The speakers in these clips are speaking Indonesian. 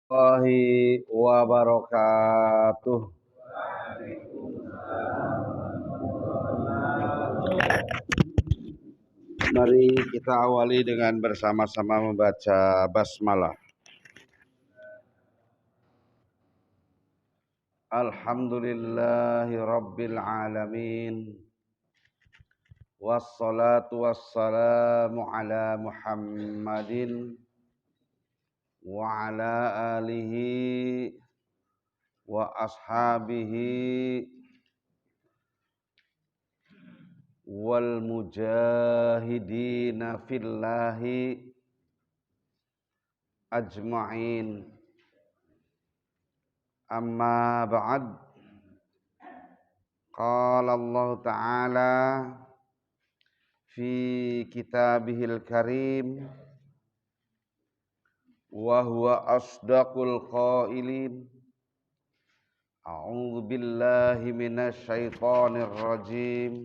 Warahmatullahi wabarakatuh. Mari kita awali dengan bersama-sama membaca basmalah. Alhamdulillahi rabbil alamin. Wassalatu wassalamu ala Muhammadin wa ala alihi wa ashabihi wal mujahidina fillahi ajma'in. Amma ba'd. Qala Allah Ta'ala fi kitabihil karim wa huwa asdaqul qailin. A'udzu billahi minasy syaithanir rajim.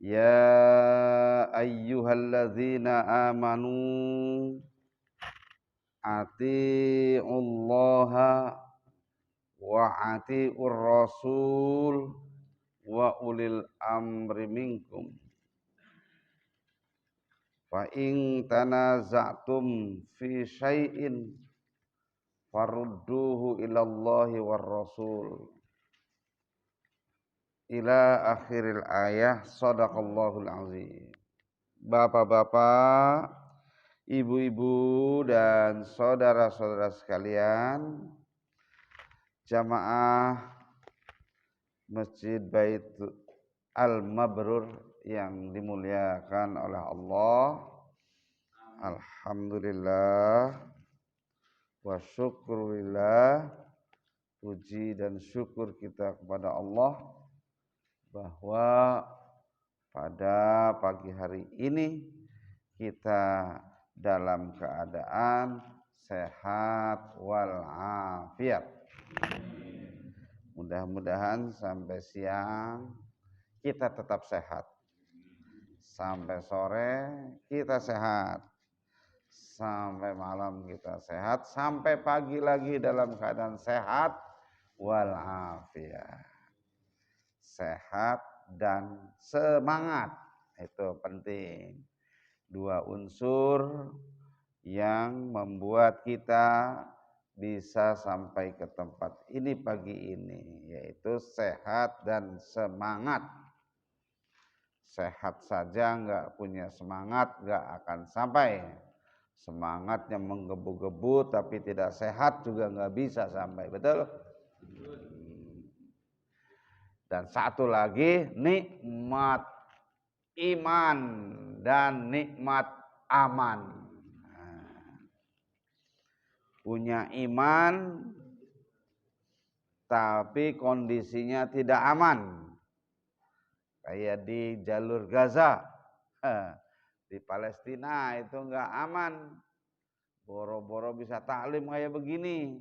Ya ayyuhalladzina amanu atii'ullaha wa atii'ur rasul wa ulil amri minkum. Fa in tanaza'tum fi syai'in farudduhu ilallahi war rasul ila akhiril ayah. Shadaqallahul azim. Bapak-bapak, ibu-ibu dan saudara-saudara sekalian, jamaah Masjid Bait Al-Mabrur yang dimuliakan oleh Allah. Alhamdulillah wa syukurillah, puji dan syukur kita kepada Allah bahwa pada pagi hari ini kita dalam keadaan sehat walafiat. Mudah-mudahan sampai siang kita tetap sehat, sampai sore kita sehat, sampai malam kita sehat, sampai pagi lagi dalam keadaan sehat walafiat. Sehat dan semangat, itu penting. Dua unsur yang membuat kita bisa sampai ke tempat ini pagi ini, yaitu sehat dan semangat. Sehat saja nggak punya semangat nggak akan sampai. Semangatnya menggebu-gebu tapi tidak sehat juga nggak bisa sampai, betul? Dan satu lagi, nikmat iman dan nikmat aman. Punya iman tapi kondisinya tidak aman, kayak di jalur Gaza, di Palestina itu nggak aman. Boro-boro bisa taklim kayak begini,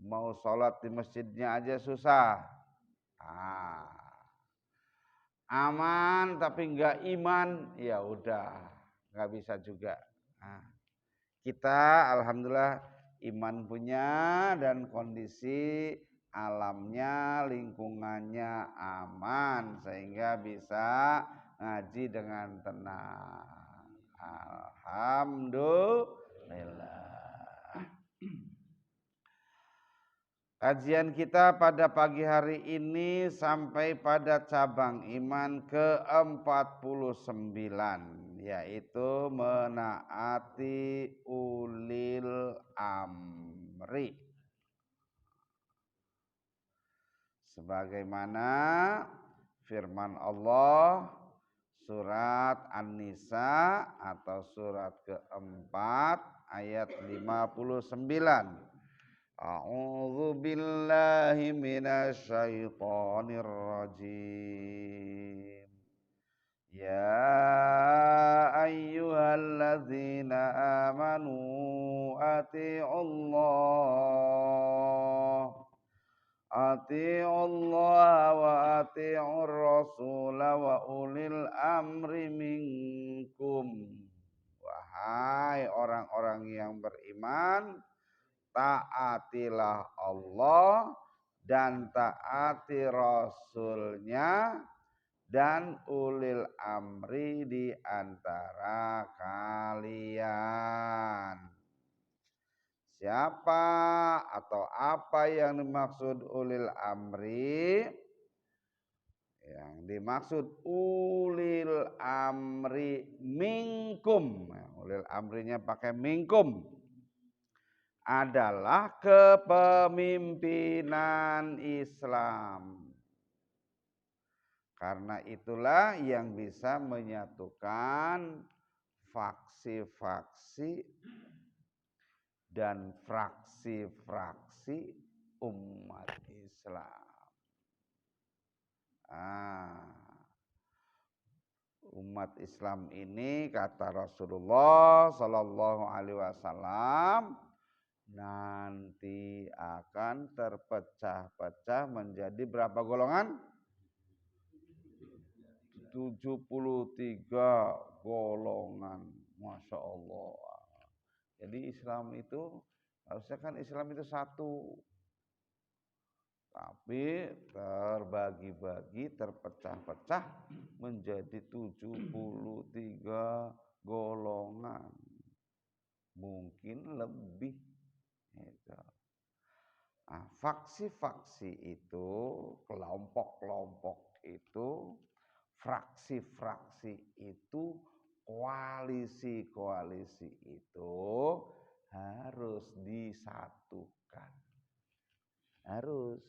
mau sholat di masjidnya aja susah. Aman tapi nggak iman, ya udah nggak bisa juga. Kita alhamdulillah iman punya dan kondisi alamnya, lingkungannya aman sehingga bisa ngaji dengan tenang. Alhamdulillah. Kajian kita pada pagi hari ini sampai pada cabang iman ke-49, yaitu menaati ulil amri. Sebagaimana firman Allah surat An-Nisa atau surat keempat ayat 59. A'udzu billahi minasy syaithanir rajim. Ya ayyuhalladzina amanu atii'ullah wa atii'ur rasul wa ulil amri minkum. Hai orang-orang yang beriman, taatilah Allah dan taati Rasulnya dan ulil amri di antara kalian. Siapa atau apa yang dimaksud ulil amri? Yang dimaksud ulil amri minkum. Ulil amrinya pakai minkum. Adalah kepemimpinan Islam. Karena itulah yang bisa menyatukan faksi-faksi dan fraksi-fraksi umat Islam. Umat Islam ini kata Rasulullah Sallallahu Alaihi Wasallam nanti akan terpecah-pecah menjadi berapa golongan? 73 golongan. Masya Allah. Jadi Islam itu harusnya kan Islam itu satu, tapi terbagi-bagi, terpecah-pecah menjadi 73 golongan. Mungkin lebih. Nah, faksi-faksi itu, kelompok-kelompok itu, fraksi-fraksi itu, koalisi-koalisi itu harus disatukan. Harus.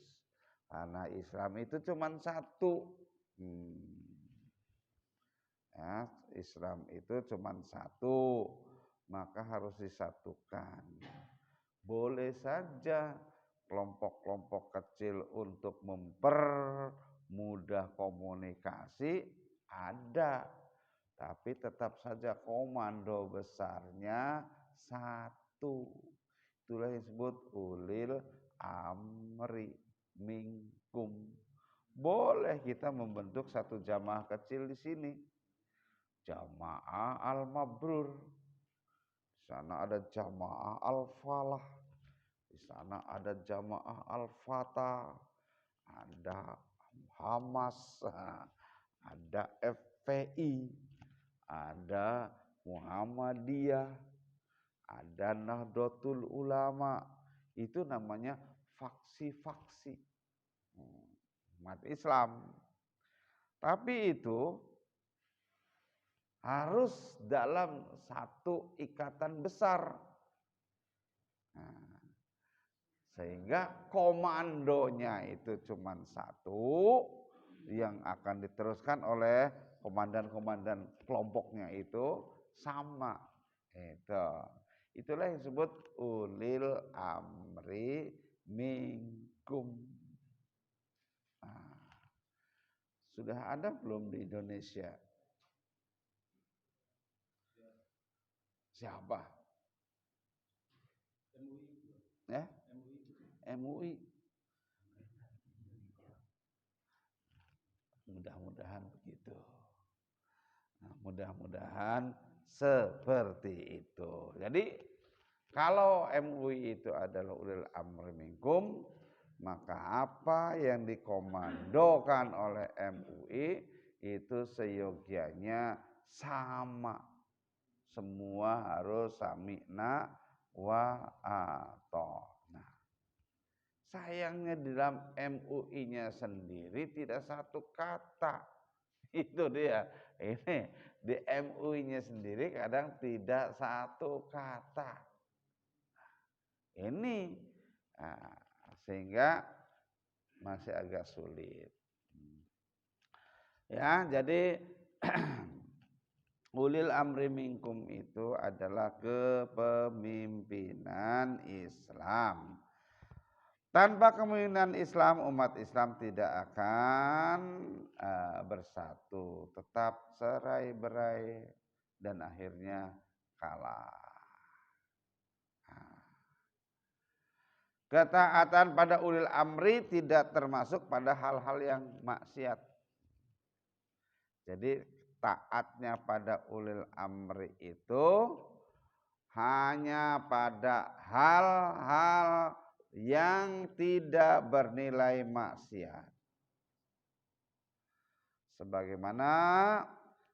Karena Islam itu cuma satu. Ya, Islam itu cuma satu, maka harus disatukan. Boleh saja kelompok-kelompok kecil untuk mempermudah komunikasi ada, tapi tetap saja komando besarnya satu. Itulah yang disebut ulil amri minkum. Boleh kita membentuk satu jamaah kecil di sini, jamaah al-mabrur. Di sana ada jamaah al-falah, di sana ada jamaah al-fatah, ada Hamas, ada FPI, ada Muhammadiyah, ada Nahdlatul Ulama. Itu namanya faksi-faksi umat Islam. Tapi itu harus dalam satu ikatan besar. Sehingga komandonya itu cuma satu, yang akan diteruskan oleh komandan-komandan kelompoknya itu sama. Itulah yang disebut ulil amri minkum. Sudah ada belum di Indonesia? Siapa? Ya? MUI. Mudah-mudahan begitu. Nah, mudah-mudahan seperti itu. Jadi kalau MUI itu adalah ulil amri minkum, maka apa yang dikomandokan oleh MUI itu seyogianya sama. Semua harus sami'na wa ata'na. Sayangnya di dalam MUI-nya sendiri tidak satu kata. Itu dia. Ini di MUI-nya sendiri kadang tidak satu kata. Ini sehingga masih agak sulit. Ya, jadi ulil amri minkum itu adalah kepemimpinan Islam. Tanpa kepemimpinan Islam, umat Islam tidak akan bersatu, tetap cerai-berai dan akhirnya kalah. Ketaatan pada ulil amri tidak termasuk pada hal-hal yang maksiat. Jadi taatnya pada ulil amri itu hanya pada hal-hal yang tidak bernilai maksiat. Sebagaimana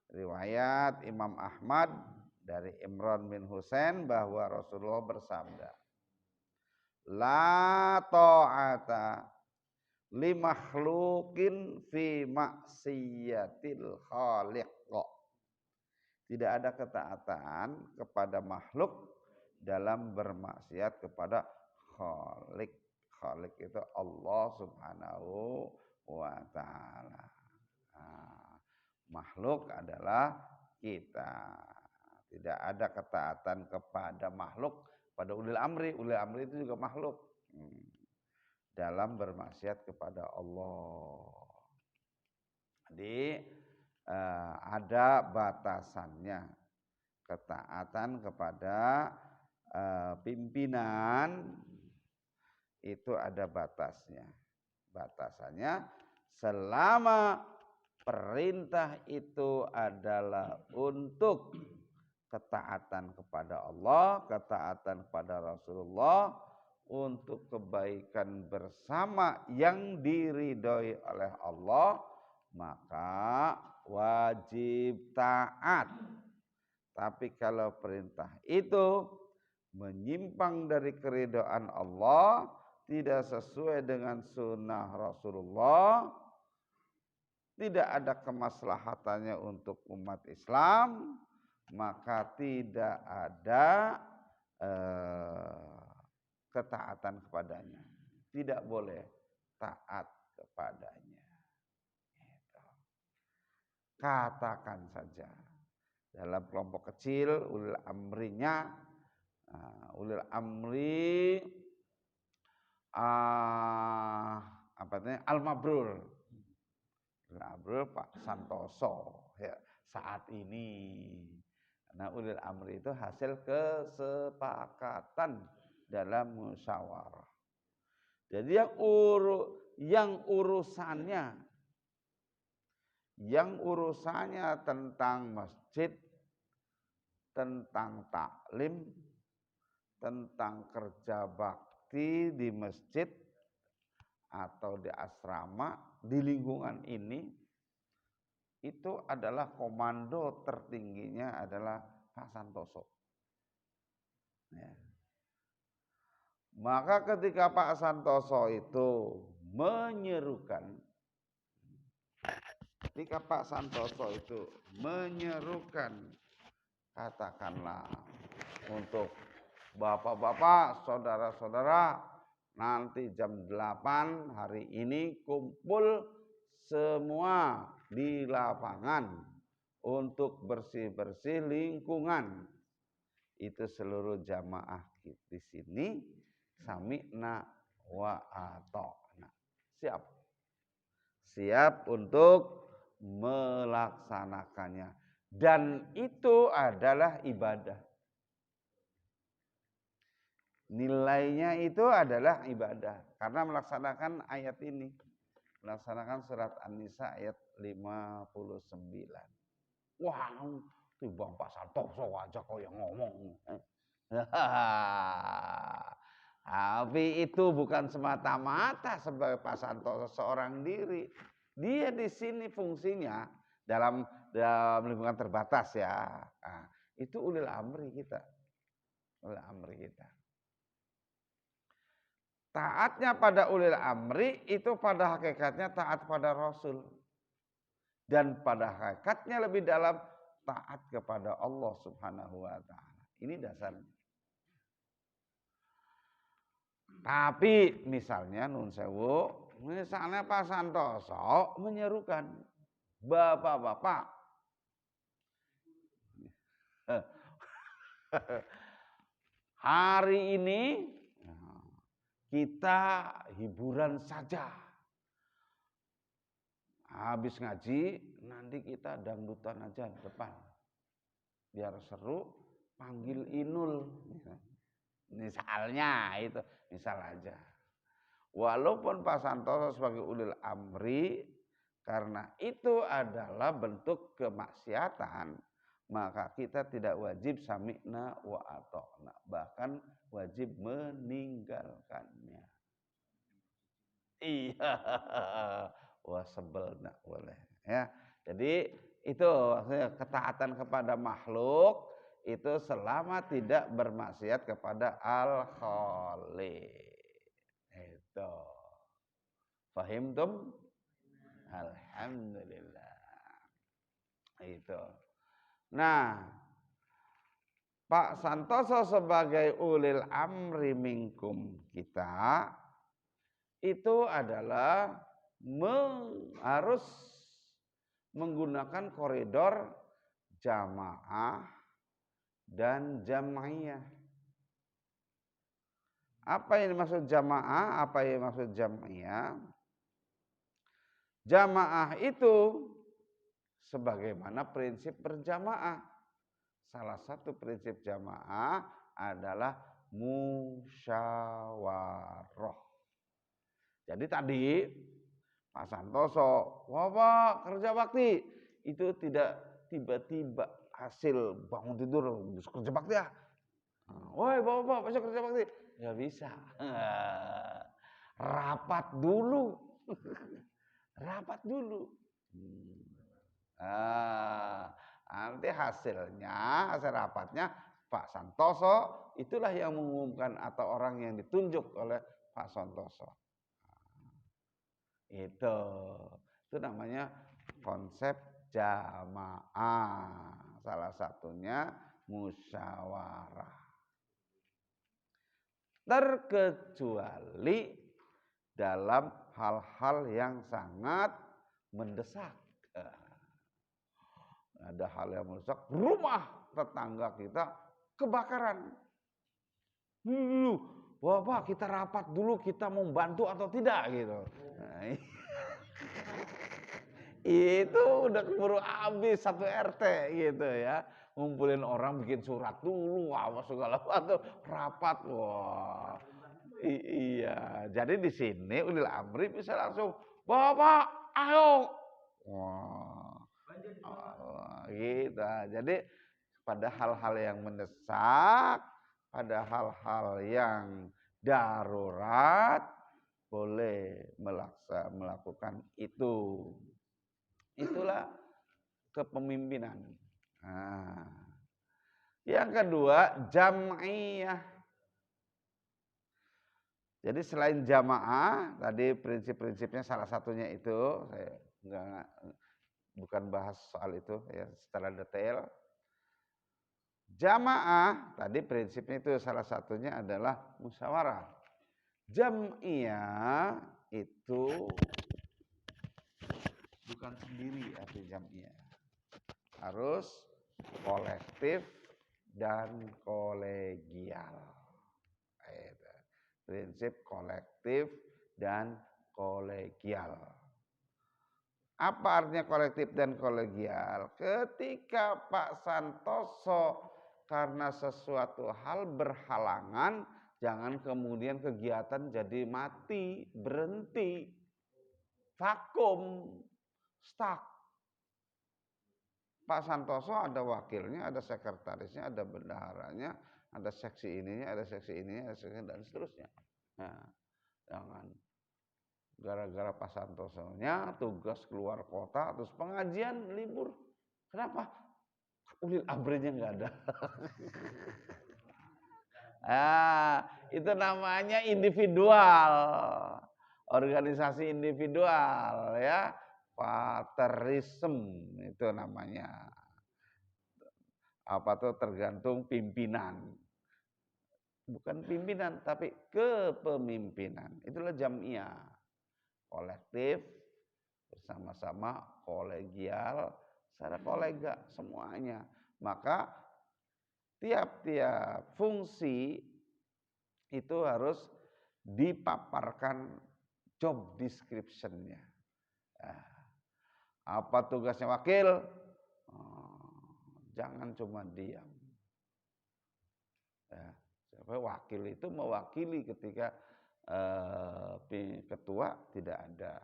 riwayat Imam Ahmad dari Imran bin Husain bahwa Rasulullah bersabda, la ta'ata li makhluqin fi maksiatil khaliq. Tidak ada ketaatan kepada makhluk dalam bermaksiat kepada Khalik. Khalik itu Allah Subhanahu wa ta'ala. Nah, makhluk adalah kita. Tidak ada ketaatan kepada makhluk pada ulil amri. Ulil amri itu juga makhluk. Dalam bermaksiat kepada Allah. Jadi ada batasannya. Ketaatan kepada pimpinan itu ada batasnya. Batasannya selama perintah itu adalah untuk ketaatan kepada Allah, ketaatan kepada Rasulullah, untuk kebaikan bersama yang diridhoi oleh Allah, maka wajib taat. Tapi kalau perintah itu menyimpang dari keridhaan Allah, tidak sesuai dengan sunnah Rasulullah, tidak ada kemaslahatannya untuk umat Islam, maka tidak ada ketaatan kepadanya. Tidak boleh taat kepadanya. Katakan saja dalam kelompok kecil ulil amrinya, ulil amri Al-Mabrur, Pak Santoso ya, saat ini. Nah, ulil amri itu hasil kesepakatan dalam musyawarah. Jadi yang urusannya tentang masjid, tentang taklim, tentang kerja bakti di masjid atau di asrama di lingkungan ini, itu adalah komando tertingginya adalah Pak Santoso. Ya. Maka ketika Pak Santoso itu menyerukan, katakanlah untuk bapak-bapak, saudara-saudara, nanti jam 8 hari ini kumpul semua di lapangan untuk bersih-bersih lingkungan. Itu seluruh jamaah di sini sami'na wa ata'na. Siap untuk melaksanakannya, dan itu adalah ibadah. Nilainya itu adalah ibadah karena melaksanakan ayat ini, melaksanakan surat An-Nisa ayat 59. Wah, itu Bang Pak Santoso aja kok yang ngomong. Tapi itu bukan semata-mata sebagai Pak Santoso seorang diri. Dia di sini fungsinya dalam lingkungan terbatas ya. Nah, itu ulil amri kita. Ulil amri kita. Taatnya pada ulil amri itu pada hakikatnya taat pada Rasul. Dan pada hakikatnya lebih dalam taat kepada Allah Subhanahu wa ta'ala. Ini dasarnya. Tapi misalnya nun sewu, misalnya Pak Santoso menyerukan, bapak-bapak, hari ini kita hiburan saja. Habis ngaji, nanti kita dangdutan aja di depan. Biar seru, panggil Inul. Misalnya itu, misal aja. Walaupun Pak Santoso sebagai ulil amri, karena itu adalah bentuk kemaksiatan, maka kita tidak wajib sami'na wa ata'na, bahkan wajib meninggalkannya. Iya, wah sebel nak boleh ya. Jadi itu maksudnya ketaatan kepada makhluk itu selama tidak bermaksiat kepada Al-Khaliq. Itu. Fahimtum? Alhamdulillah. Itu. Nah, Pak Santoso sebagai ulil amri minkum kita itu adalah harus menggunakan koridor jamaah dan jam'iyah. Apa yang dimaksud jamaah? Apa yang dimaksud jam'iyah? Jamaah itu sebagaimana prinsip berjamaah. Salah satu prinsip jamaah adalah musyawarah. Jadi tadi Pak Santoso, wah Pak kerja bakti itu tidak tiba-tiba hasil bangun tidur kerja bakti ya. Woi bapak besok kerja bakti, nggak bisa. Rapat dulu, rapat dulu. Nanti hasilnya, hasil rapatnya Pak Santoso itulah yang mengumumkan atau orang yang ditunjuk oleh Pak Santoso. Itu namanya konsep jamaah. Salah satunya musyawarah. Terkecuali dalam hal-hal yang sangat mendesak. Ada hal yang mendesak, rumah tetangga kita kebakaran. Wah Pak, kita rapat dulu, kita mau bantu atau tidak gitu. Nah, itu udah keburu habis satu RT gitu ya. Ngumpulin orang bikin surat dulu, apa segala macam, rapat. Wah. Iya, jadi di sini ulil amri bisa langsung, Bapak, ayo. Wah. Gitu. Jadi pada hal-hal yang mendesak, pada hal-hal yang darurat boleh melakukan itu. Itulah kepemimpinan. Nah, yang kedua jam'iyah. Jadi selain jamaah, tadi prinsip-prinsipnya salah satunya itu, saya bukan bahas soal itu ya secara detail. Jamaah tadi prinsipnya itu salah satunya adalah musyawarah. Jam'iyah itu bukan sendiri arti jam'iyah. Harus kolektif dan kolegial. Prinsip kolektif dan kolegial. Apa artinya kolektif dan kolegial? Ketika Pak Santoso karena sesuatu hal berhalangan, jangan kemudian kegiatan jadi mati, berhenti, vakum, stuck. Pak Santoso ada wakilnya, ada sekretarisnya, ada bendaharanya, ada seksi ininya, ada seksi ininya, ada seksi dan seterusnya. Nah, jangan gara-gara Pak Santosonya tugas keluar kota, terus pengajian libur. Kenapa? Ulil amrinya nggak ada. Itu namanya individual, organisasi individual ya, paterisme itu namanya. Apa tuh tergantung pimpinan. Bukan pimpinan tapi kepemimpinan. Itulah jam'iyah. Kolektif bersama-sama, kolegial, secara kolega semuanya. Maka tiap-tiap fungsi itu harus dipaparkan job description-nya. Apa tugasnya wakil? Jangan cuma diam. Wakil itu mewakili ketika ketua tidak ada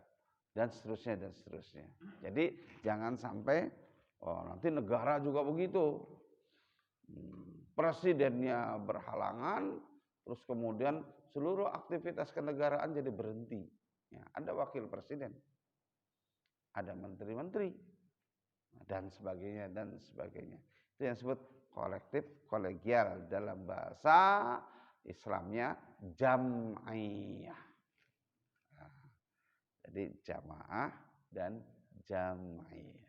dan seterusnya dan seterusnya. Jadi jangan sampai Oh, nanti negara juga begitu. Presidennya berhalangan, terus kemudian seluruh aktivitas kenegaraan jadi berhenti. Ya, ada wakil presiden, ada menteri-menteri, dan sebagainya, dan sebagainya. Itu yang disebut kolektif, kolegial, dalam bahasa Islamnya jam'iyah. Nah, jadi jamaah dan jam'iyah.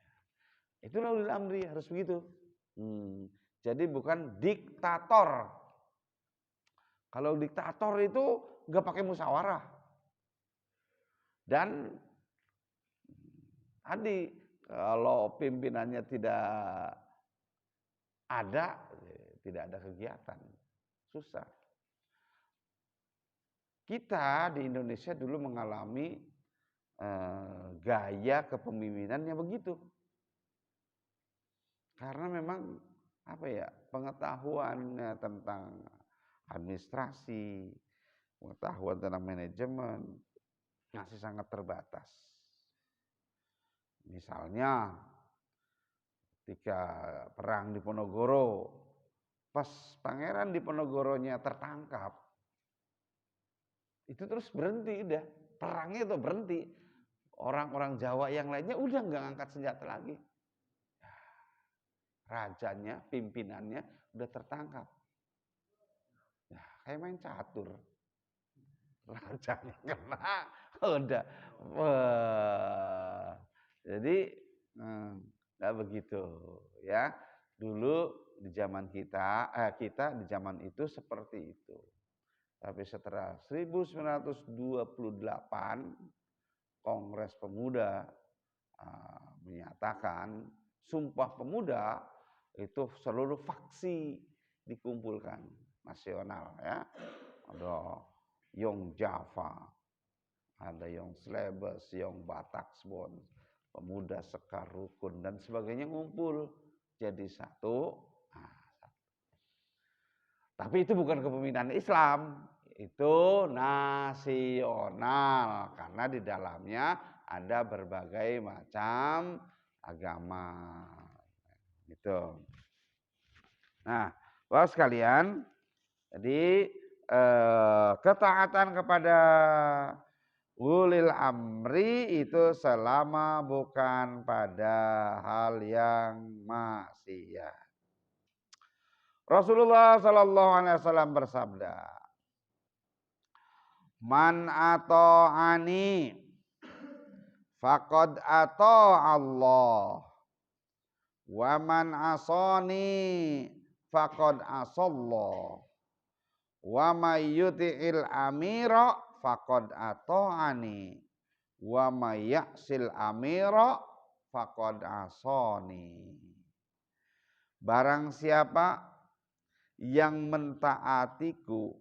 Itulah ulil amri, harus begitu. Jadi bukan diktator. Kalau diktator itu nggak pakai musyawarah. Dan tadi kalau pimpinannya tidak ada, tidak ada kegiatan, susah. Kita di Indonesia dulu mengalami gaya kepemimpinannya begitu. Karena memang apa ya, pengetahuannya tentang administrasi, pengetahuan tentang manajemen masih sangat terbatas. Misalnya ketika perang di Ponorogo, pas pangeran di Ponorogonya tertangkap, itu terus berhenti, udah perangnya itu berhenti. Orang-orang Jawa yang lainnya udah nggak ngangkat senjata lagi. Rajanya, pimpinannya udah tertangkap. Ya, kayak main catur. Rajanya kena, udah. Wah. Jadi nggak begitu ya. Dulu di zaman kita di zaman itu seperti itu. Tapi setelah 1928 Kongres Pemuda menyatakan Sumpah Pemuda itu seluruh faksi dikumpulkan nasional ya. Ada Yong Java, ada Yong Slebes, Yong Bataksbon, Pemuda Sekar Rukun dan sebagainya ngumpul jadi satu. Tapi itu bukan kepemimpinan Islam, itu nasional karena di dalamnya ada berbagai macam agama. Gitu. Nah, Bapak sekalian, jadi ketaatan kepada ulil amri itu selama bukan pada hal yang maksiat. Rasulullah Shallallahu Alaihi Wasallam bersabda, "Man ato'ani, faqad Allah, wa man asoni, faqad asallah, wa may yuti'il amira, faqad ato'ani, wa may ya'sil amira, faqad asoni." Barang siapa yang mentaatiku,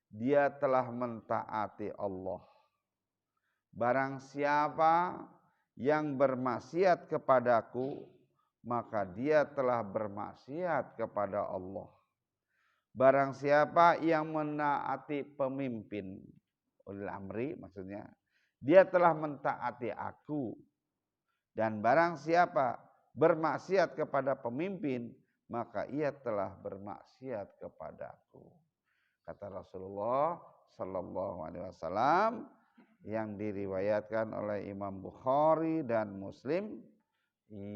dia telah mentaati Allah. Barang siapa yang bermaksiat kepadaku, maka dia telah bermaksiat kepada Allah. Barang siapa yang menaati pemimpin, ulil amri maksudnya, dia telah mentaati aku. Dan barang siapa bermaksiat kepada pemimpin, maka ia telah bermaksiat kepadaku. Kata Rasulullah Sallallahu Alaihi Wasallam yang diriwayatkan oleh Imam Bukhari dan Muslim,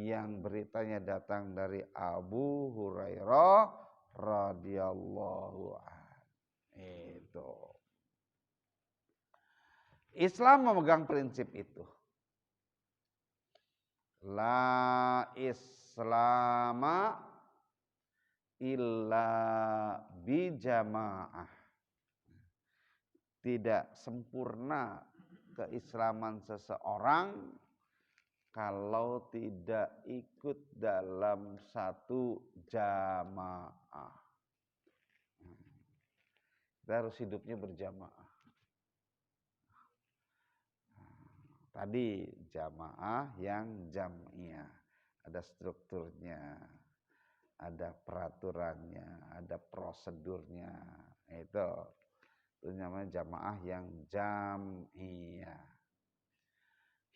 yang beritanya datang dari Abu Hurairah radhiyallahu anhu. Itu Islam memegang prinsip itu. La islama illa bijamaah. Tidak sempurna keislaman seseorang kalau tidak ikut dalam satu jamaah. Kita harus hidupnya berjamaah. Tadi jamaah yang jam'iyah, ada strukturnya, ada peraturannya, ada prosedurnya. Itu namanya jamaah yang jam'iyah.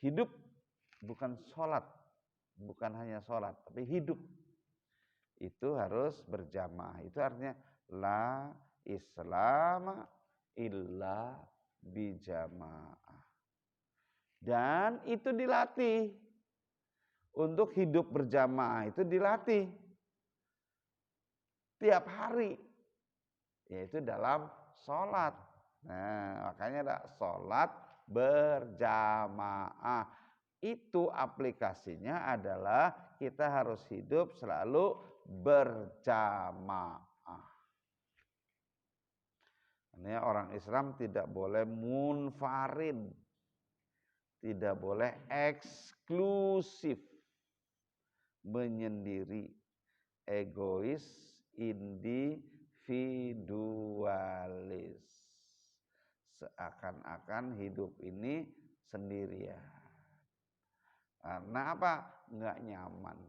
Hidup bukan sholat bukan hanya sholat, tapi hidup. Itu harus berjamaah. Itu artinya la Islam illa bijamaah. Dan itu dilatih. Untuk hidup berjamaah itu dilatih tiap hari, yaitu dalam sholat. Nah, makanya ada sholat berjamaah. Itu aplikasinya adalah kita harus hidup selalu berjamaah. Ini orang Islam tidak boleh munfarid, tidak boleh eksklusif, menyendiri, egois, individualis. Seakan-akan hidup ini sendirian. Karena apa? Nggak nyaman.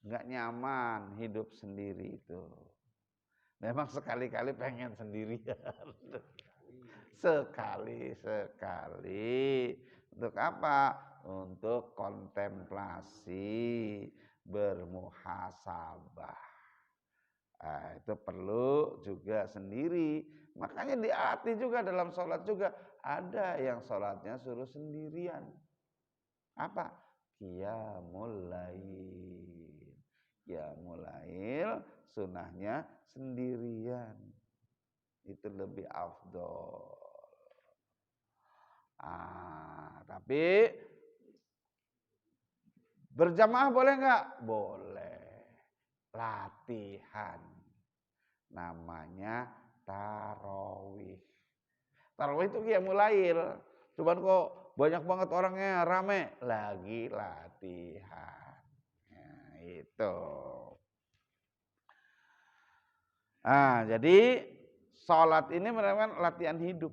Nggak nyaman hidup sendiri itu. Memang sekali-kali pengen sendirian. Sekali-sekali. Untuk apa? Untuk kontemplasi, bermuhasabah. Nah, itu perlu juga sendiri. Makanya dilatih juga dalam sholat juga. Ada yang sholatnya suruh sendirian. Apa? Qiyamul lail. Qiyamul lail sunahnya sendirian. Itu lebih afdol. Tapi berjamaah boleh nggak? Boleh. Latihan. Namanya tarawih. Tarawih itu qiyamul lail. Cuman kok banyak banget orangnya, rame. Lagi latihan. Nah, itu. Jadi sholat ini merupakan latihan hidup.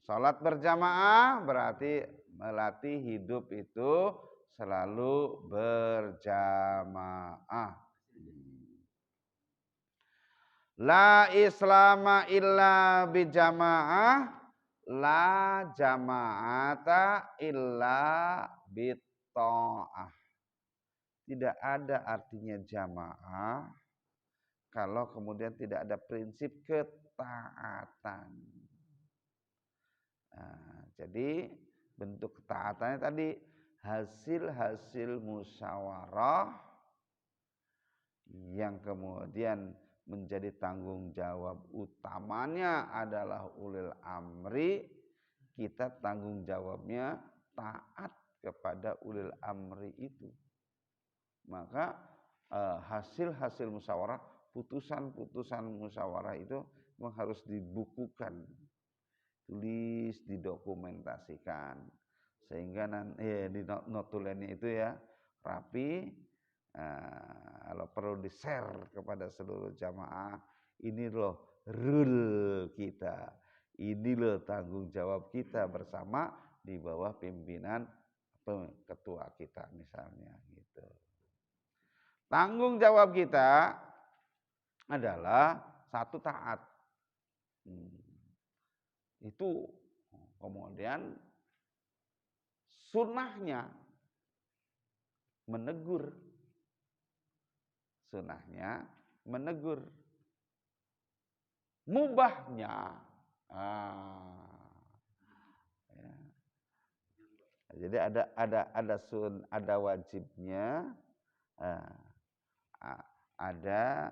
Sholat berjamaah berarti melatih hidup itu selalu berjamaah. La islama illa bijamaah, la jama'ata illa bitta'ah. Tidak ada artinya jamaah kalau kemudian tidak ada prinsip ketaatan. Jadi bentuk ketaatannya tadi hasil-hasil musyawarah yang kemudian menjadi tanggung jawab utamanya adalah ulil amri. Kita tanggung jawabnya taat kepada ulil amri itu. Maka hasil-hasil musyawarah, putusan-putusan musyawarah itu memang harus dibukukan, tulis, didokumentasikan, sehingga di notulennya itu ya rapi. Kalau perlu di-share kepada seluruh jamaah, ini loh rule kita, ini loh tanggung jawab kita bersama di bawah pimpinan ketua kita misalnya gitu. Tanggung jawab kita adalah satu, taat. Itu kemudian sunnahnya menegur. Sunnahnya menegur. Mubahnya ya. Jadi ada wajibnya, ada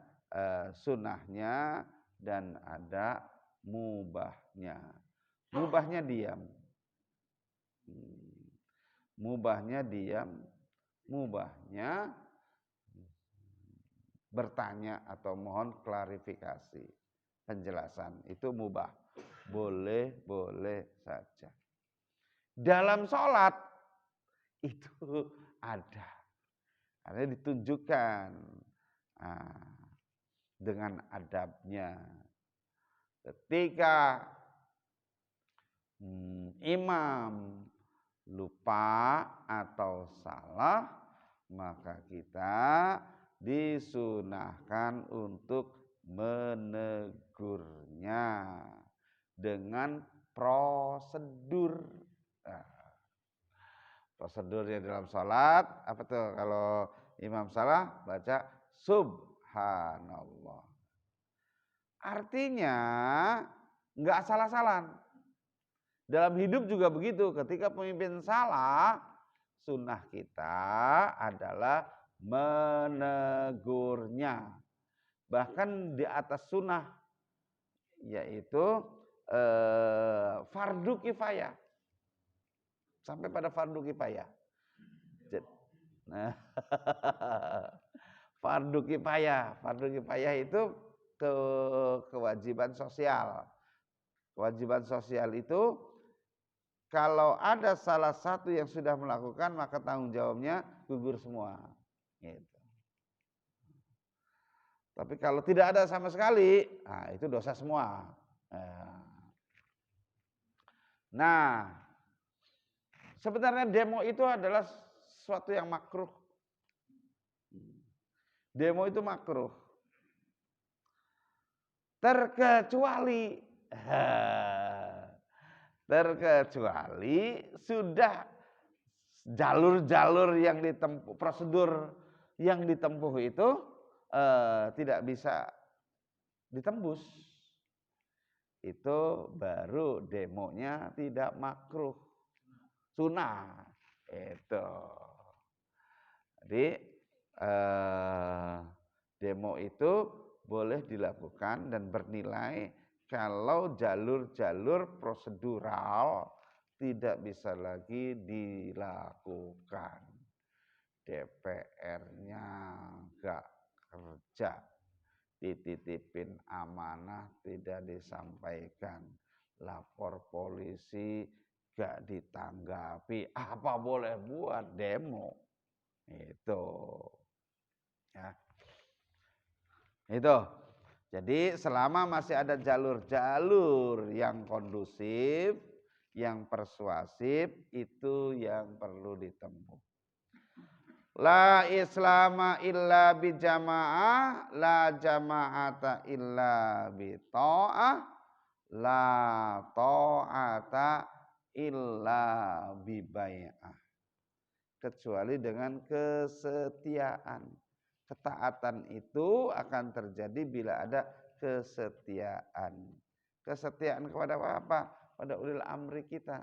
sunnahnya, dan ada mubahnya. Mubahnya diam. Mubahnya diam. Mubahnya bertanya atau mohon klarifikasi, penjelasan. Itu mubah. Boleh saja. Dalam sholat itu ada. Karena ditunjukkan dengan adabnya. Ketika imam lupa atau salah, maka kita disunahkan untuk menegurnya dengan prosedur. Prosedurnya dalam sholat, apa tuh kalau imam salah baca subhanallah. Artinya nggak salah-salah. Dalam hidup juga begitu, ketika pemimpin salah, sunnah kita adalah menegurnya. Bahkan di atas sunnah, yaitu fardu kifayah. Sampai pada fardu kifayah. Nah, fardu kifayah itu kewajiban sosial. Kewajiban sosial itu kalau ada salah satu yang sudah melakukan, maka tanggung jawabnya gugur semua. Gitu. Tapi kalau tidak ada sama sekali, nah itu dosa semua. Nah, sebenarnya demo itu adalah sesuatu yang makruh. Demo itu makruh. Terkecuali sudah jalur-jalur yang ditempuh, prosedur yang ditempuh itu tidak bisa ditembus, itu baru demonya tidak makruh, sunnah itu. Jadi demo itu boleh dilakukan dan bernilai kalau jalur-jalur prosedural tidak bisa lagi dilakukan. DPR-nya gak kerja, dititipin amanah tidak disampaikan, lapor polisi gak ditanggapi, apa boleh buat demo? Itu ya. Itu. Jadi selama masih ada jalur-jalur yang kondusif, yang persuasif, itu yang perlu ditempuh. La islama illa bijamaah, la jama'ata illa bita'ah, la ta'ata illa bibai'ah. Kecuali dengan kesetiaan. Ketaatan itu akan terjadi bila ada kesetiaan. Kesetiaan kepada apa? Pada ulil amri kita.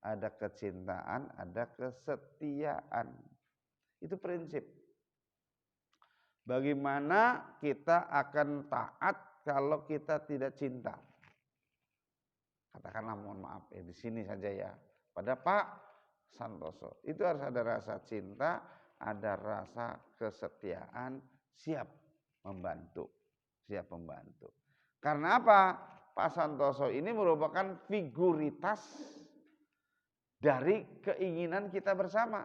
Ada kecintaan, ada kesetiaan. Itu prinsip. Bagaimana kita akan taat kalau kita tidak cinta? Katakanlah mohon maaf ya di sini saja ya. Pada Pak Santoso itu harus ada rasa cinta, ada rasa kesetiaan, siap membantu. Karena apa? Pak Santoso ini merupakan figuritas dari keinginan kita bersama.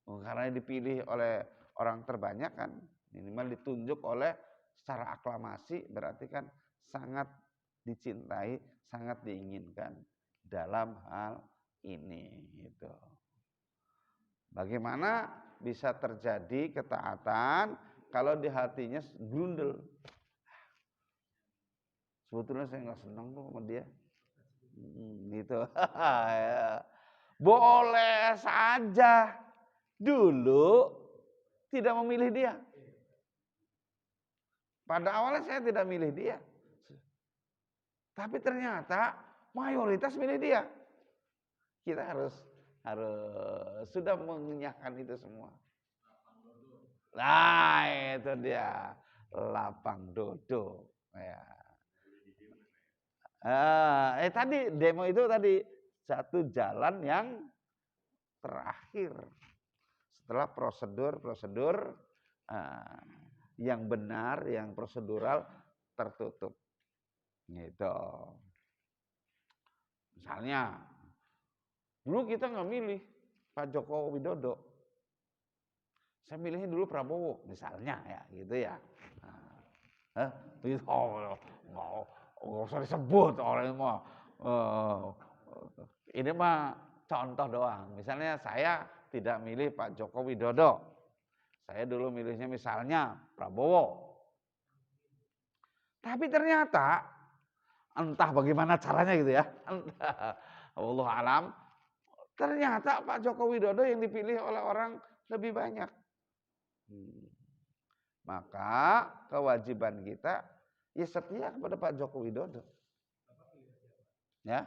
Karena dipilih oleh orang terbanyak kan, minimal ditunjuk oleh secara aklamasi, berarti kan sangat dicintai, sangat diinginkan dalam hal ini. Gitu. Bagaimana bisa terjadi ketaatan kalau di hatinya grundel? Sebetulnya saya nggak senang tuh sama dia. Gitu. Boleh saja dulu tidak memilih dia. Pada awalnya saya tidak milih dia. Tapi ternyata mayoritas milih dia. Kita harus sudah mengenyahkan itu semua. Nah, itu dia. Lapang dodo. Ya. Tadi demo itu tadi satu jalan yang terakhir setelah prosedur yang benar, yang prosedural tertutup. Gitu. Misalnya, dulu kita nggak milih Pak Joko Widodo, saya milihnya dulu Prabowo, misalnya ya, gitu ya. Nggak usah disebut orang ini mah. Ini mah contoh doang. Misalnya saya tidak milih Pak Joko Widodo. Saya dulu milihnya misalnya Prabowo. Tapi ternyata entah bagaimana caranya gitu ya. Allah alam, Ternyata Pak Joko Widodo yang dipilih oleh orang lebih banyak. Maka kewajiban kita ya setia kepada Pak Joko Widodo. Ya,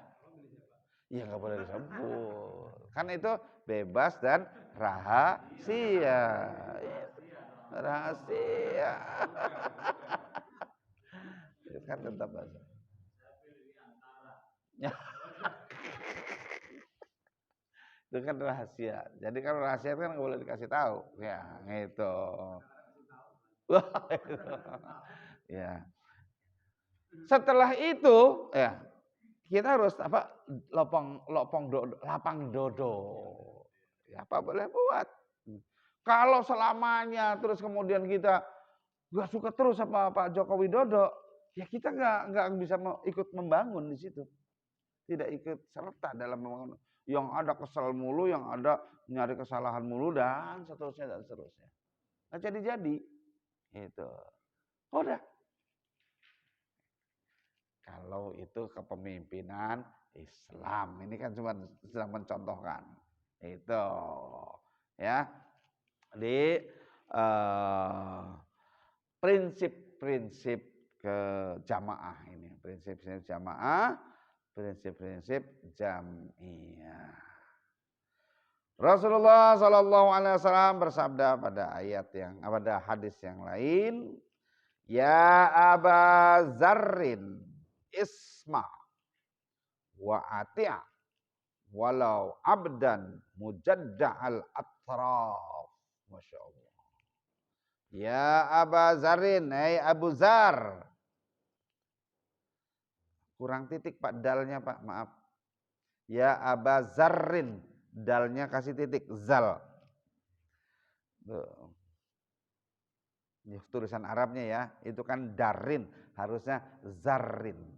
ya nggak boleh disebut. Kan itu bebas dan rahasia. Rahasia. Itu kan tetap bahasa. Itu kan rahasia. Jadi kalau rahasia itu kan nggak boleh dikasih tahu. Ya, gitu. Ya. Setelah itu, ya kita harus apa? Lapang dodo. Ya, apa boleh buat? Kalau selamanya terus kemudian kita nggak suka terus sama Pak Joko Widodo, ya kita nggak bisa ikut membangun di situ. Tidak ikut serta dalam membangun. Yang ada kesal mulu, yang ada nyari kesalahan mulu dan seterusnya dan seterusnya. Nggak jadi-jadi. Itu. Udah. Kalau itu kepemimpinan Islam. Ini kan cuma sedang mencontohkan. Itu. Ya. Di prinsip-prinsip kejamaah ini. Prinsip-prinsip jamaah, prinsip-prinsip jamiyah. Rasulullah Shallallahu Alaihi Wasallam bersabda pada hadis yang lain, ya Aba Zarrin isma wa ati' walau abdan mujadda'al atraf. Masya Allah. Ya Aba Zarrin, hai Abu Zar. Kurang titik Pak, dalnya Pak, maaf. Ya Aba Zarrin, dalnya kasih titik, zal. Tulisan Arabnya ya, itu kan darin, harusnya zarrin.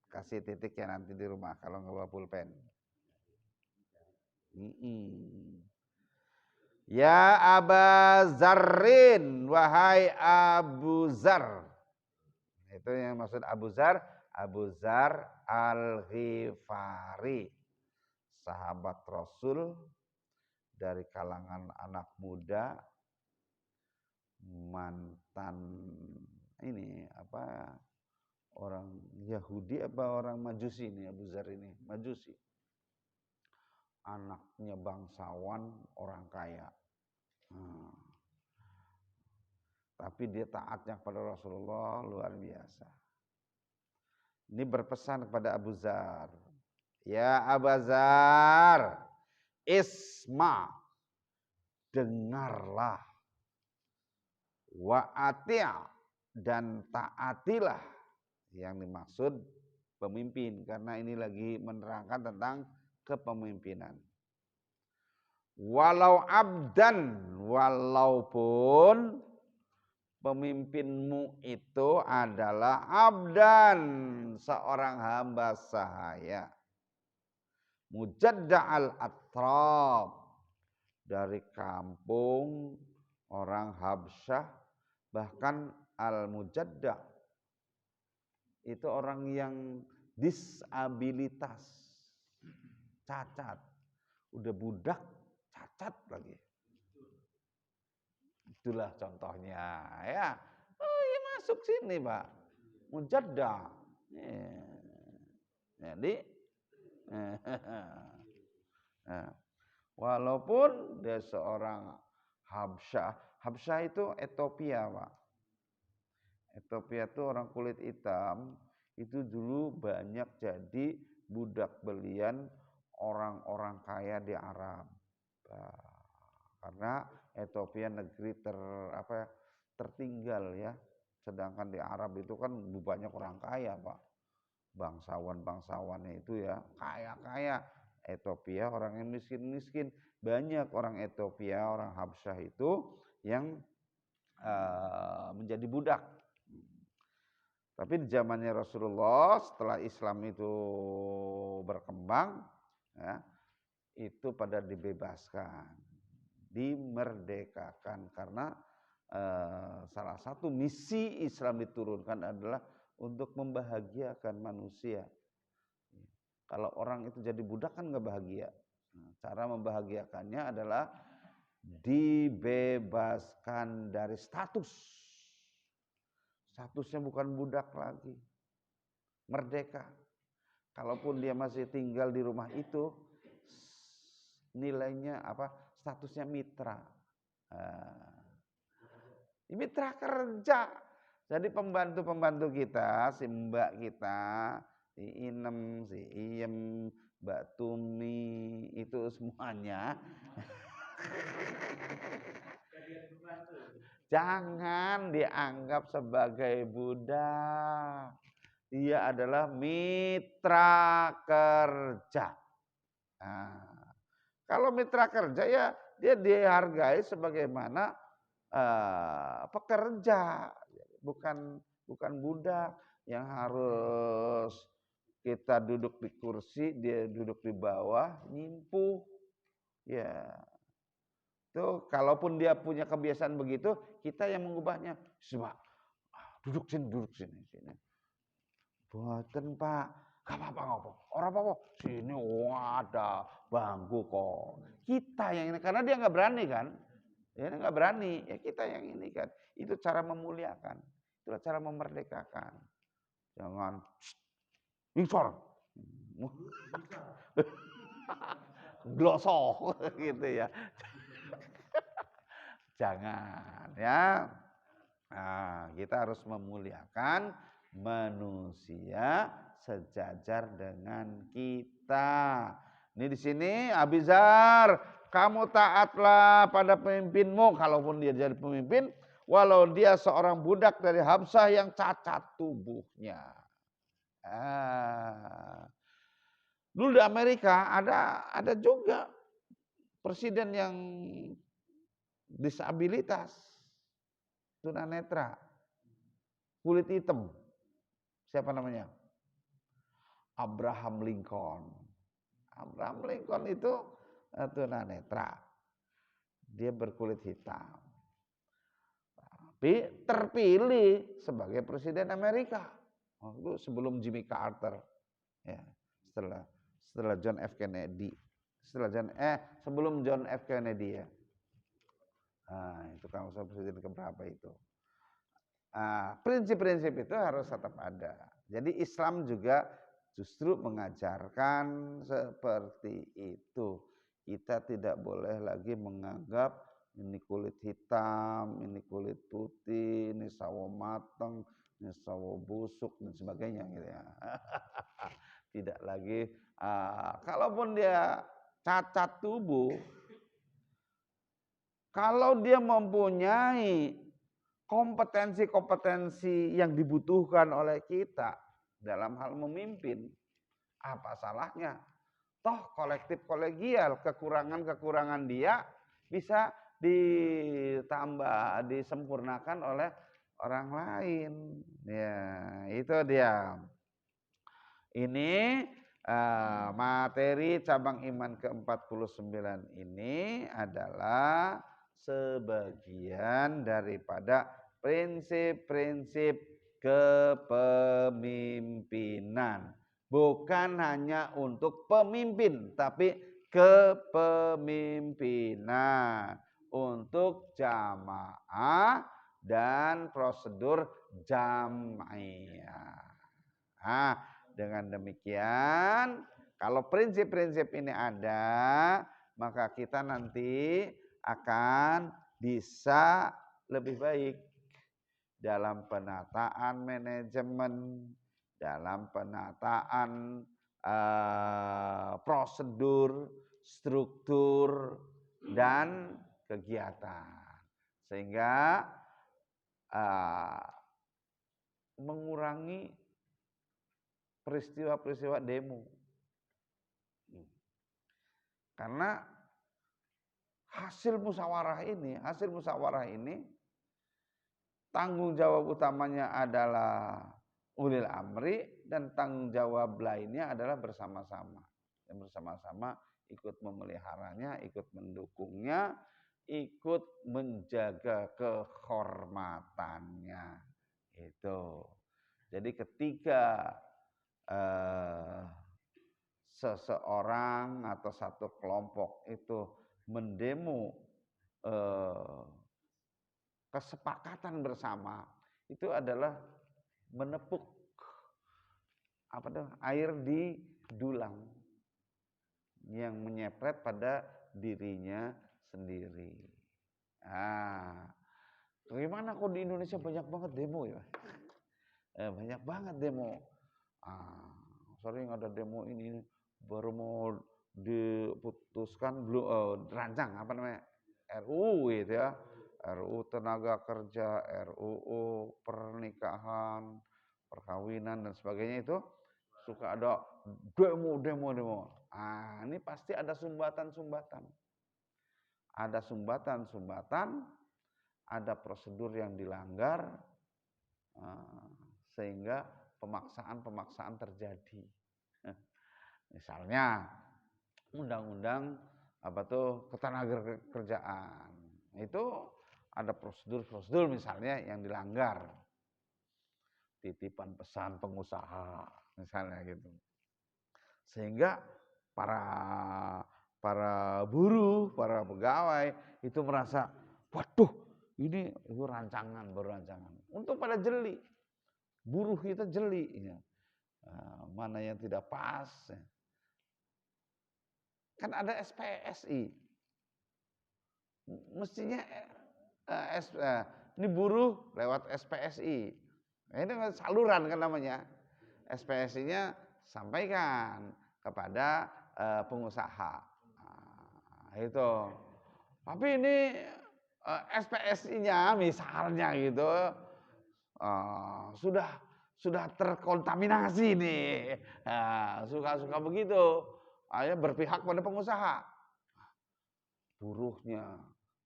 Kasih titik ya nanti di rumah kalau nggak bawa pulpen. Ya Aba Zarrin, wahai Abu Zar. Itu yang maksud Abu Zar Al-Ghifari, sahabat Rasul dari kalangan anak muda, mantan ini apa, orang Yahudi apa orang Majusi ini. Abu Zar ini Majusi, anaknya bangsawan, orang kaya. Tapi dia taatnya kepada Rasulullah luar biasa. Ini berpesan kepada Abu Zar, ya Abu Zar, isma, dengarlah, wa ati', dan taatilah. Yang dimaksud pemimpin, karena ini lagi menerangkan tentang kepemimpinan. Walau abdan, walaupun pemimpinmu itu adalah abdan, seorang hamba sahaya. Mujadda'al atrab, dari kampung orang Habsyah, bahkan al-mujadda' itu orang yang disabilitas, cacat, udah budak cacat lagi. Itulah contohnya ya. Oh iya, masuk sini Pak, mujadda. Jadi walaupun dia seorang Habsyah itu Ethiopia Pak. Ethiopia itu orang kulit hitam, itu dulu banyak jadi budak belian orang-orang kaya di Arab. Karena Ethiopia negeri tertinggal ya. Sedangkan di Arab itu kan banyak orang kaya Pak. Bangsawan-bangsawannya itu ya kaya-kaya. Ethiopia orang yang miskin-miskin. Banyak orang Ethiopia, orang Habsyah itu yang menjadi budak. Tapi di zamannya Rasulullah, setelah Islam itu berkembang, ya, itu pada dibebaskan, dimerdekakan, karena salah satu misi Islam diturunkan adalah untuk membahagiakan manusia. Kalau orang itu jadi budak kan nggak bahagia. Cara membahagiakannya adalah dibebaskan dari status. Statusnya bukan budak lagi. Merdeka. Kalaupun dia masih tinggal di rumah itu, nilainya apa? Statusnya mitra. Mitra kerja. Jadi pembantu-pembantu kita, si Mbak kita, si Inem, si Iem, Mbak Tumi, itu semuanya. Jangan dianggap sebagai budak. Dia adalah mitra kerja. Nah, kalau mitra kerja ya dia dihargai sebagaimana pekerja, bukan budak yang harus kita duduk di kursi, dia duduk di bawah, nyimpuh. Ya, tuh kalaupun dia punya kebiasaan begitu, kita yang mengubahnya. Coba duduk sini. Boten Pak, gak apa-apa. Orang apa-apa. Sini ada bangku kok. Kita yang ini, karena dia nggak berani kan. Ya nggak berani, ya kita yang ini kan. Itu cara memuliakan, itu cara memerdekakan. Jangan insor, glosok gitu ya. Jangan ya. Nah, kita harus memuliakan manusia sejajar dengan kita. Ini di sini Abizar, kamu taatlah pada pemimpinmu, kalaupun dia jadi pemimpin, walau dia seorang budak dari Habsah yang cacat tubuhnya. Dulu di Amerika ada juga presiden yang disabilitas, tunanetra, kulit hitam. Siapa namanya? Abraham Lincoln. Abraham Lincoln itu tunanetra. Dia berkulit hitam. Tapi terpilih sebagai presiden Amerika. Itu sebelum Jimmy Carter. Ya, setelah John F. Kennedy. Sebelum John F. Kennedy ya. Nah, itu kalau presiden keberapa itu. Prinsip-prinsip itu harus tetap ada. Jadi Islam juga justru mengajarkan seperti itu. Kita tidak boleh lagi menganggap ini kulit hitam, ini kulit putih, ini sawo mateng, ini sawo busuk dan sebagainya gitu ya. Tidak lagi. Kalaupun dia cacat tubuh, kalau dia mempunyai kompetensi-kompetensi yang dibutuhkan oleh kita dalam hal memimpin, apa salahnya? Toh kolektif kolegial, kekurangan-kekurangan dia bisa ditambah, disempurnakan oleh orang lain. Ya, itu dia. Ini materi cabang iman ke-49 ini adalah sebagian daripada prinsip-prinsip kepemimpinan. Bukan hanya untuk pemimpin, tapi kepemimpinan untuk jamaah dan prosedur jam'iyah. Dengan demikian, kalau prinsip-prinsip ini ada, maka kita nanti akan bisa lebih baik dalam penataan manajemen, dalam penataan prosedur, struktur, dan kegiatan. Sehingga mengurangi peristiwa-peristiwa demo. Karena hasil musyawarah ini tanggung jawab utamanya adalah ulil amri dan tanggung jawab lainnya adalah bersama-sama. Dan bersama-sama ikut memeliharanya, ikut mendukungnya, ikut menjaga kehormatannya. Itu. Jadi ketika seseorang atau satu kelompok itu mendemo kesepakatan bersama, itu adalah menepuk air di dulang yang menyepret pada dirinya sendiri. Gimana kok di Indonesia banyak banget demo ya? Banyak banget demo. Sering ada demo ini baru mau diputuskan belum dirancang RUU gitu ya. RUU tenaga kerja, RUU pernikahan, perkawinan dan sebagainya itu suka ada demo. Ini pasti ada sumbatan-sumbatan. Ada sumbatan-sumbatan, ada prosedur yang dilanggar, sehingga pemaksaan-pemaksaan terjadi. Misalnya undang-undang ketenagakerjaan. Itu ada prosedur-prosedur misalnya yang dilanggar. Titipan pesan pengusaha misalnya gitu. Sehingga para buruh, para pegawai itu merasa, waduh, ini rancangan, baru rancangan. Untuk pada jeli, buruh kita jeli, ya. Mana yang tidak pas. Ya. Kan ada SPSI, mestinya ini buruh lewat SPSI. Ini saluran kan namanya. SPSI-nya sampaikan kepada pengusaha. Itu. Tapi ini SPSI-nya misalnya gitu sudah terkontaminasi nih. Suka-suka begitu. Berpihak pada pengusaha. Buruhnya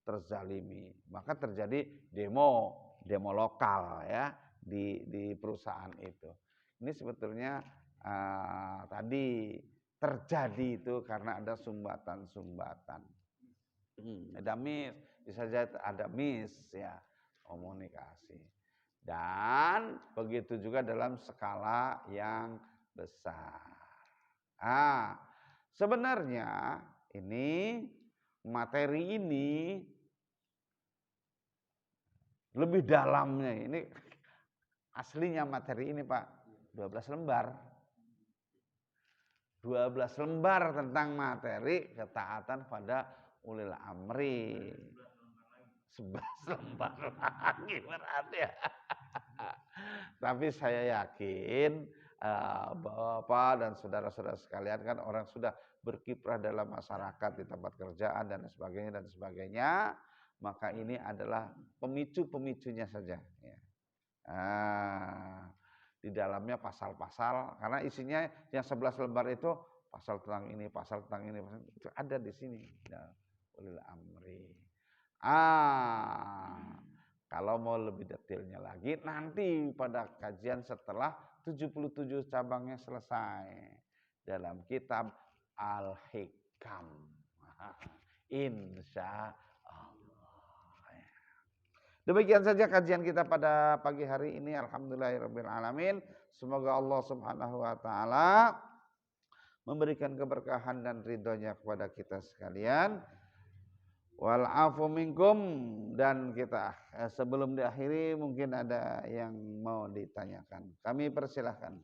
terzalimi. Maka terjadi demo lokal ya di perusahaan itu. Ini sebetulnya tadi terjadi itu karena ada sumbatan-sumbatan. Ada bisa saja ada ya, komunikasi. Dan begitu juga dalam skala yang besar. Sebenarnya ini materi ini lebih dalamnya ini aslinya materi ini Pak 12 lembar. 12 lembar tentang materi ketaatan pada ulil amri. 11 lembar lagi berarti ya. Tapi saya yakin Bapak dan saudara-saudara sekalian kan orang sudah berkiprah dalam masyarakat di tempat kerjaan dan sebagainya, maka ini adalah pemicu-pemicunya saja. Ya. Di dalamnya pasal-pasal, karena isinya yang 11 lembar itu pasal tentang ini, itu ada di sini. Ulil amri. Kalau mau lebih detailnya lagi, nanti pada kajian setelah 77 cabangnya selesai dalam kitab Al-Hikam. Insya Allah. Demikian saja kajian kita pada pagi hari ini. Alhamdulillahirabbil alamin. Semoga Allah Subhanahu wa taala memberikan keberkahan dan ridhonya kepada kita sekalian. Wal afu minkum, dan kita sebelum diakhiri mungkin ada yang mau ditanyakan. Kami persilahkan.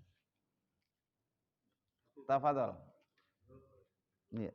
Tafadhol. Iya.